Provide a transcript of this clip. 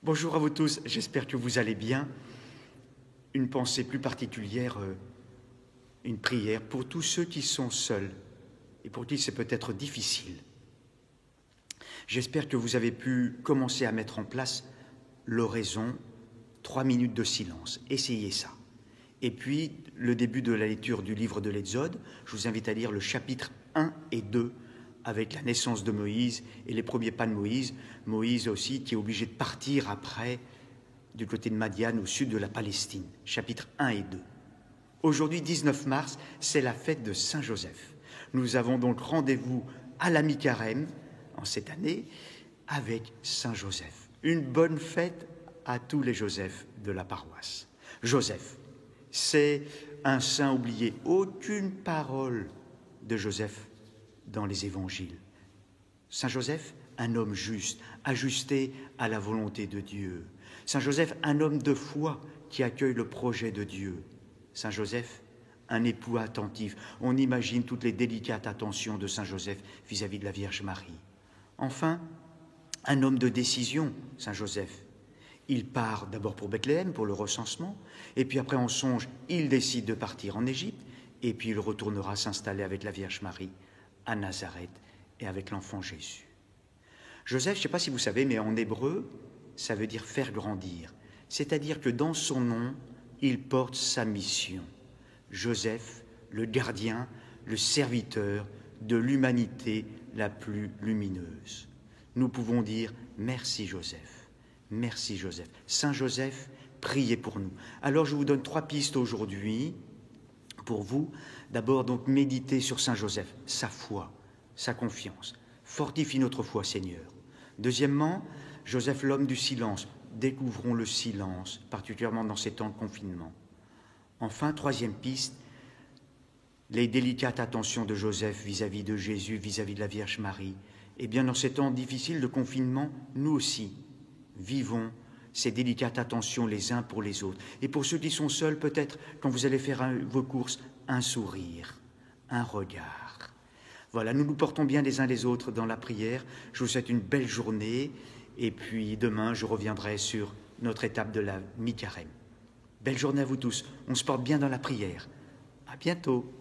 Bonjour à vous tous, j'espère que vous allez bien. Une pensée plus particulière, une prière pour tous ceux qui sont seuls et pour qui c'est peut-être difficile. J'espère que vous avez pu commencer à mettre en place l'oraison, 3 minutes de silence. Essayez ça. Et puis, le début de la lecture du livre de l'Exode, je vous invite à lire le chapitre 1 et 2 avec la naissance de Moïse et les premiers pas de Moïse. Moïse aussi qui est obligé de partir après du côté de Madian au sud de la Palestine, chapitres 1 et 2. Aujourd'hui, 19 mars, c'est la fête de Saint-Joseph. Nous avons donc rendez-vous à la mi-carême en cette année avec Saint-Joseph. Une bonne fête à tous les Josephs de la paroisse. Joseph, c'est un saint oublié. Aucune parole de Joseph dans les évangiles. Saint Joseph, un homme juste, ajusté à la volonté de Dieu. Saint Joseph, un homme de foi qui accueille le projet de Dieu. Saint Joseph, un époux attentif. On imagine toutes les délicates attentions de Saint Joseph vis-à-vis de la Vierge Marie. Enfin, un homme de décision, Saint Joseph. Il part d'abord pour Bethléem, pour le recensement, et puis après en songe, il décide de partir en Égypte, et puis il retournera s'installer avec la Vierge Marie à Nazareth et avec l'enfant Jésus. Joseph, je ne sais pas si vous savez, mais en hébreu, ça veut dire faire grandir. C'est-à-dire que dans son nom, il porte sa mission. Joseph, le gardien, le serviteur de l'humanité la plus lumineuse. Nous pouvons dire merci Joseph, merci Joseph. Saint Joseph, priez pour nous. Alors je vous donne 3 pistes aujourd'hui pour vous. D'abord donc méditer sur Saint Joseph, sa foi, sa confiance. Fortifie notre foi, Seigneur. Deuxièmement, Joseph, l'homme du silence. Découvrons le silence, particulièrement dans ces temps de confinement. Enfin, 3e piste, les délicates attentions de Joseph vis-à-vis de Jésus, vis-à-vis de la Vierge Marie. Eh bien, dans ces temps difficiles de confinement, nous aussi, vivons ces délicates attentions les uns pour les autres. Et pour ceux qui sont seuls, peut-être, quand vous allez faire vos courses, un sourire, un regard. Voilà, nous nous portons bien les uns les autres dans la prière. Je vous souhaite une belle journée. Et puis demain, je reviendrai sur notre étape de la mi-carême. Belle journée à vous tous. On se porte bien dans la prière. À bientôt.